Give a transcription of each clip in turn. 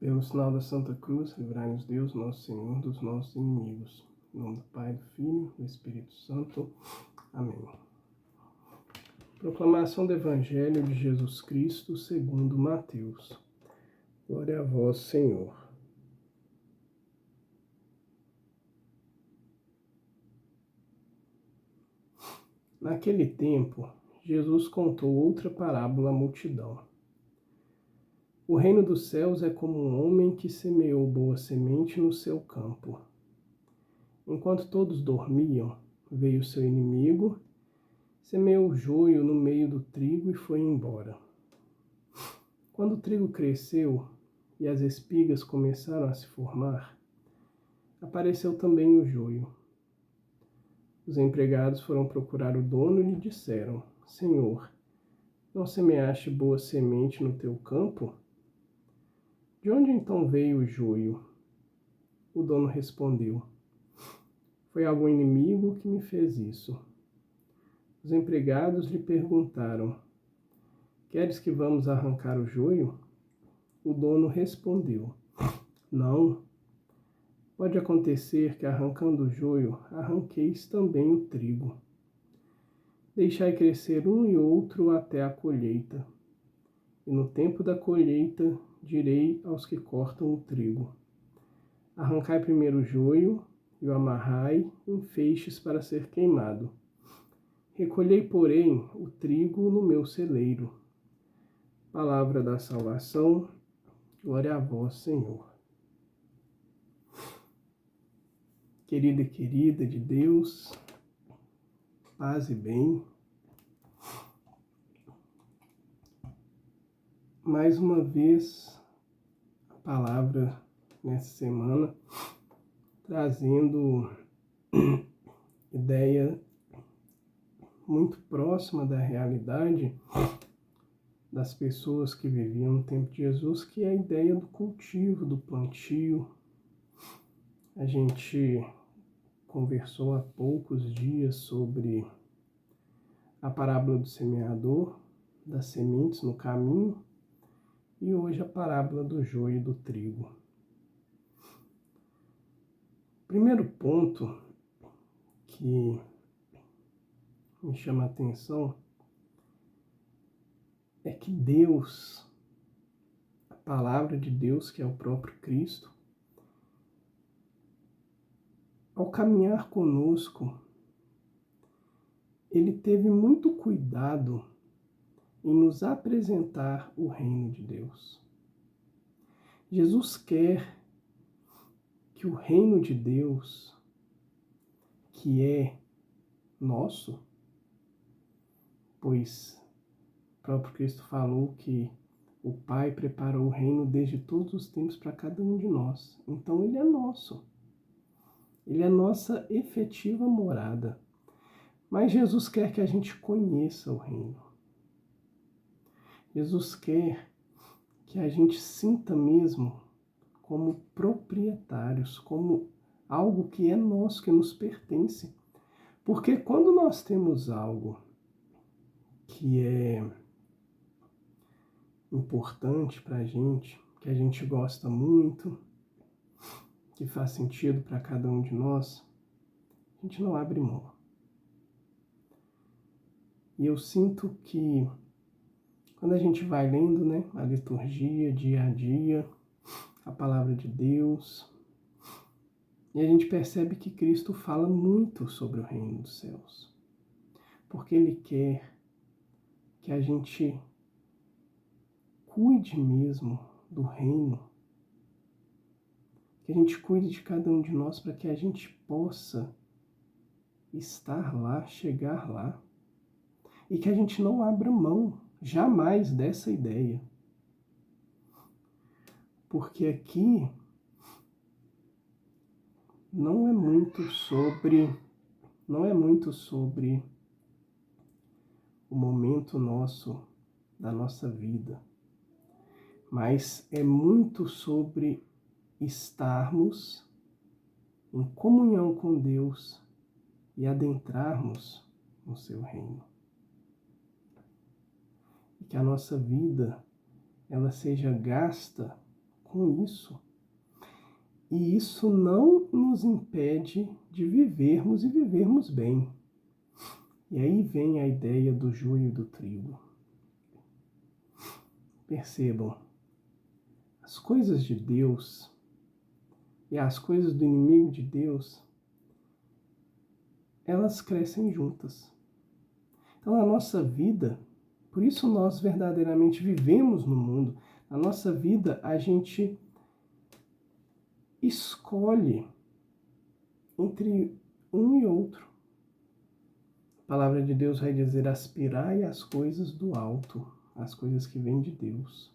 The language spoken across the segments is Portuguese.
Pelo sinal da Santa Cruz, livrai-nos Deus, nosso Senhor, dos nossos inimigos. Em nome do Pai, do Filho e do Espírito Santo. Amém. Proclamação do Evangelho de Jesus Cristo segundo Mateus. Glória a vós, Senhor. Naquele tempo, Jesus contou outra parábola à multidão. O reino dos céus é como um homem que semeou boa semente no seu campo. Enquanto todos dormiam, veio seu inimigo, semeou joio no meio do trigo e foi embora. Quando o trigo cresceu e as espigas começaram a se formar, apareceu também o joio. Os empregados foram procurar o dono e lhe disseram: Senhor, não semeaste boa semente no teu campo? De onde então veio o joio? O dono respondeu: Foi algum inimigo que me fez isso. Os empregados lhe perguntaram: Queres que vamos arrancar o joio? O dono respondeu: Não. Pode acontecer que, arrancando o joio, arranqueis também o trigo. Deixai crescer um e outro até a colheita. E no tempo da colheita, direi aos que cortam o trigo: Arrancai primeiro o joio e o amarrai em feixes para ser queimado. Recolhei, porém, o trigo no meu celeiro. Palavra da salvação, glória a vós, Senhor. Querida e querida de Deus, paz e bem. Mais uma vez, a palavra nessa semana, trazendo ideia muito próxima da realidade das pessoas que viviam no tempo de Jesus, que é a ideia do cultivo, do plantio. A gente conversou há poucos dias sobre a parábola do semeador, das sementes no caminho, e hoje a parábola do joio e do trigo. Primeiro ponto que me chama a atenção é que Deus, a palavra de Deus, que é o próprio Cristo, ao caminhar conosco, ele teve muito cuidado em nos apresentar o reino de Deus. Jesus quer que o reino de Deus, que é nosso, pois o próprio Cristo falou que o Pai preparou o reino desde todos os tempos para cada um de nós. Então ele é nosso. Ele é nossa efetiva morada. Mas Jesus quer que a gente conheça o reino. Jesus quer que a gente sinta mesmo como proprietários, como algo que é nosso, que nos pertence. Porque quando nós temos algo que é importante para a gente, que a gente gosta muito, que faz sentido para cada um de nós, a gente não abre mão. E eu sinto que quando a gente vai lendo, a liturgia, dia a dia, a palavra de Deus, e a gente percebe que Cristo fala muito sobre o reino dos céus. Porque Ele quer que a gente cuide mesmo do reino, que a gente cuide de cada um de nós para que a gente possa estar lá, chegar lá, e que a gente não abra mão jamais dessa ideia. Porque aqui não é muito sobre o momento nosso, da nossa vida, mas é muito sobre estarmos em comunhão com Deus e adentrarmos no seu reino. E que a nossa vida ela seja gasta com isso. E isso não nos impede de vivermos e vivermos bem. E aí vem a ideia do joio e do trigo. Percebam, as coisas de Deus e as coisas do inimigo de Deus, elas crescem juntas. Então, na nossa vida, por isso nós verdadeiramente vivemos no mundo. Na nossa vida, a gente escolhe entre um e outro. A palavra de Deus vai dizer: aspirai às coisas do alto, as coisas que vêm de Deus.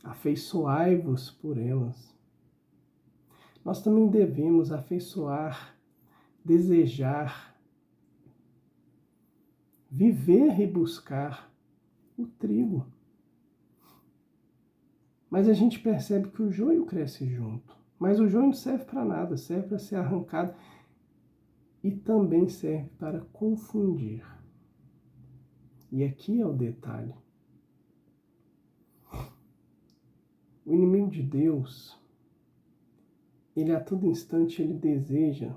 Afeiçoai-vos por elas. Nós também devemos afeiçoar, desejar, viver e buscar o trigo. Mas a gente percebe que o joio cresce junto. Mas o joio não serve para nada, serve para ser arrancado e também serve para confundir. E aqui é o detalhe. O inimigo de Deus, ele a todo instante ele deseja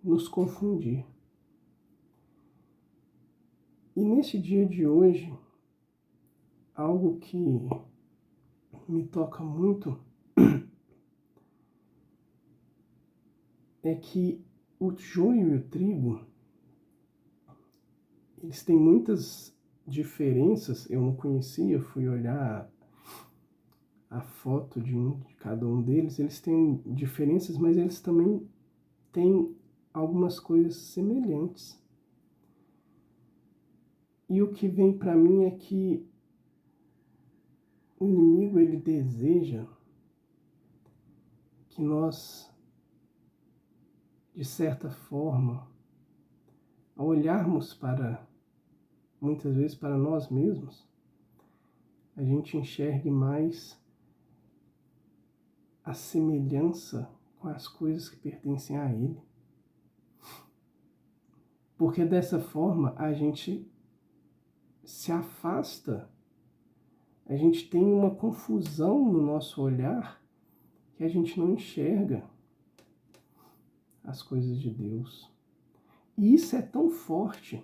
nos confundir. E neste dia de hoje, algo que me toca muito é que o joio e o trigo, eles têm muitas diferenças. Eu não conhecia, fui olhar a foto de cada um deles. Eles têm diferenças, mas eles também têm algumas coisas semelhantes. E o que vem para mim é que o inimigo, ele deseja que nós, de certa forma, ao olharmos para, muitas vezes, para nós mesmos, a gente enxergue mais a semelhança com as coisas que pertencem a ele. Porque dessa forma a gente se afasta, a gente tem uma confusão no nosso olhar que a gente não enxerga as coisas de Deus. E isso é tão forte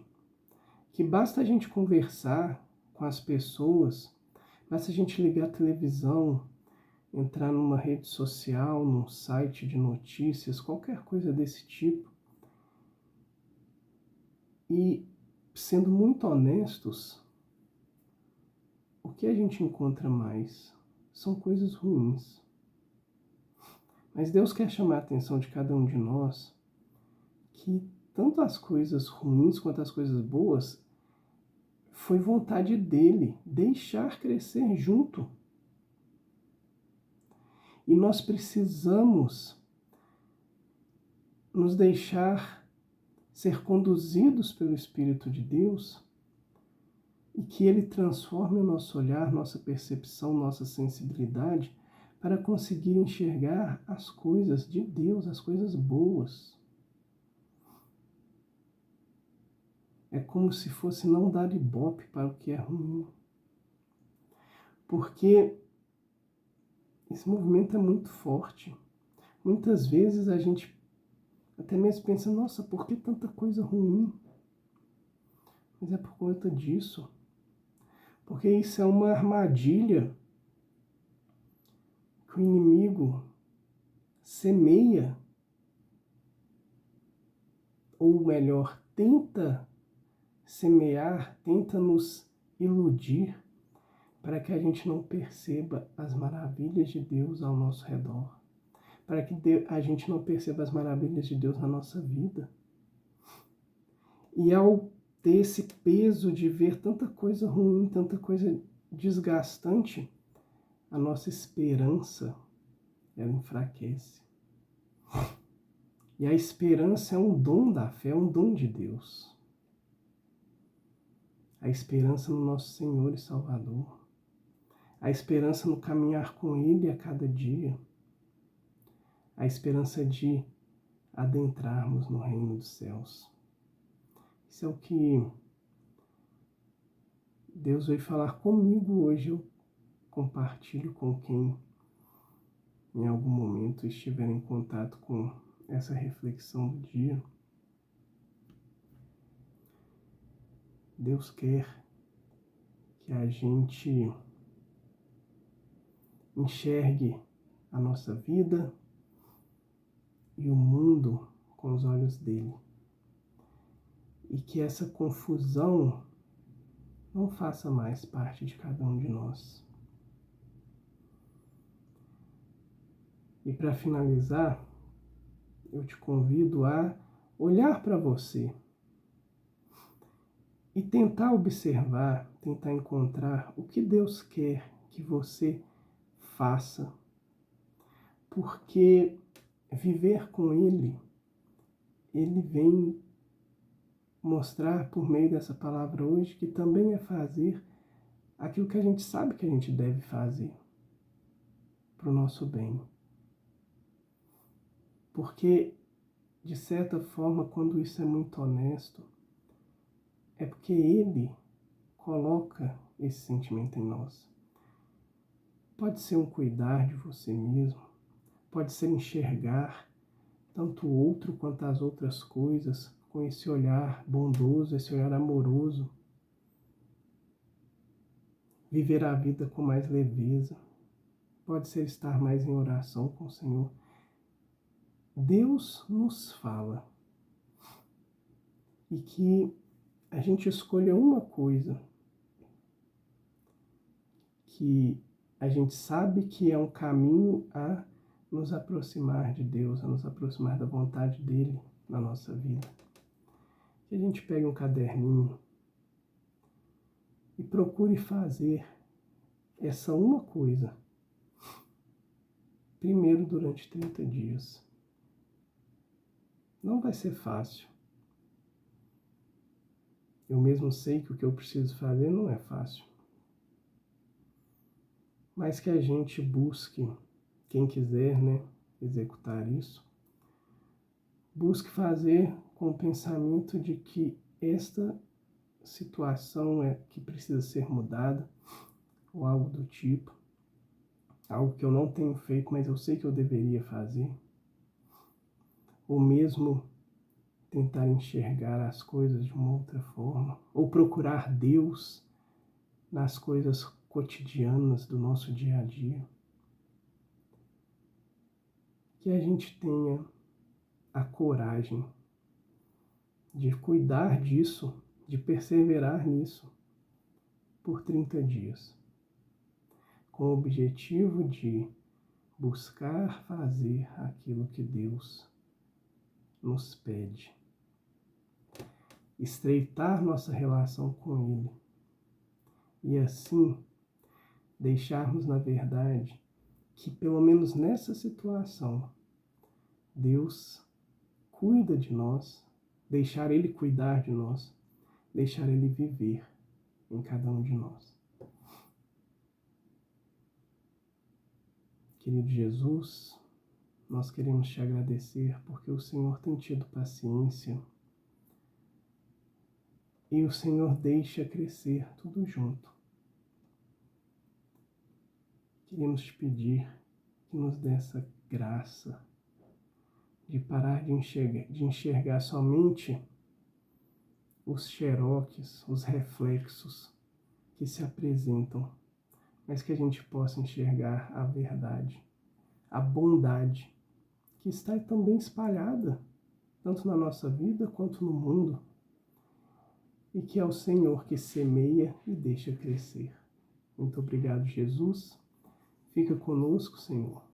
que basta a gente conversar com as pessoas, basta a gente ligar a televisão, entrar numa rede social, num site de notícias, qualquer coisa desse tipo. E, sendo muito honestos, o que a gente encontra mais são coisas ruins. Mas Deus quer chamar a atenção de cada um de nós que tanto as coisas ruins quanto as coisas boas foi vontade dele deixar crescer junto. E nós precisamos nos deixar ser conduzidos pelo Espírito de Deus e que ele transforme o nosso olhar, nossa percepção, nossa sensibilidade para conseguir enxergar as coisas de Deus, as coisas boas. É como se fosse não dar ibope para o que é ruim. Porque esse movimento é muito forte. Muitas vezes a gente até mesmo pensa, nossa, por que tanta coisa ruim? Mas é por conta disso. Porque isso é uma armadilha que o inimigo semeia, ou melhor, tenta semear, tenta nos iludir para que a gente não perceba as maravilhas de Deus ao nosso redor, para que a gente não perceba as maravilhas de Deus na nossa vida. E ao ter esse peso de ver tanta coisa ruim, tanta coisa desgastante, a nossa esperança, ela enfraquece. E a esperança é um dom da fé, é um dom de Deus. A esperança no nosso Senhor e Salvador. A esperança no caminhar com Ele a cada dia. A esperança de adentrarmos no reino dos céus. Isso é o que Deus veio falar comigo hoje. Eu compartilho com quem em algum momento estiver em contato com essa reflexão do dia. Deus quer que a gente enxergue a nossa vida e o mundo com os olhos dele. E que essa confusão não faça mais parte de cada um de nós. E para finalizar, eu te convido a olhar para você e tentar observar, tentar encontrar o que Deus quer que você faça. Porque viver com Ele vem mostrar por meio dessa palavra hoje que também é fazer aquilo que a gente sabe que a gente deve fazer para o nosso bem. Porque, de certa forma, quando isso é muito honesto, é porque Ele coloca esse sentimento em nós. Pode ser um cuidar de você mesmo, pode ser enxergar tanto o outro quanto as outras coisas com esse olhar bondoso, esse olhar amoroso. Viver a vida com mais leveza. Pode ser estar mais em oração com o Senhor. Deus nos fala. E que a gente escolha uma coisa que a gente sabe que é um caminho a nos aproximar de Deus, a nos aproximar da vontade dele na nossa vida. Que a gente pegue um caderninho e procure fazer essa uma coisa, primeiro durante 30 dias. Não vai ser fácil. Eu mesmo sei que o que eu preciso fazer não é fácil. Mas que a gente busque, quem quiser, executar isso, busque fazer com o pensamento de que esta situação é que precisa ser mudada, ou algo do tipo, algo que eu não tenho feito, mas eu sei que eu deveria fazer, ou mesmo tentar enxergar as coisas de uma outra forma, ou procurar Deus nas coisas cotidianas do nosso dia a dia. Que a gente tenha a coragem de cuidar disso, de perseverar nisso por 30 dias, com o objetivo de buscar fazer aquilo que Deus nos pede, estreitar nossa relação com Ele e assim deixarmos, na verdade, que pelo menos nessa situação Deus cuida de nós, deixar Ele cuidar de nós, deixar Ele viver em cada um de nós. Querido Jesus, nós queremos te agradecer porque o Senhor tem tido paciência e o Senhor deixa crescer tudo junto. Queremos te pedir que nos dê essa graça de parar de enxergar somente os xeroques, os reflexos que se apresentam, mas que a gente possa enxergar a verdade, a bondade que está também espalhada, tanto na nossa vida quanto no mundo, e que é o Senhor que semeia e deixa crescer. Muito obrigado, Jesus. Fica conosco, Senhor.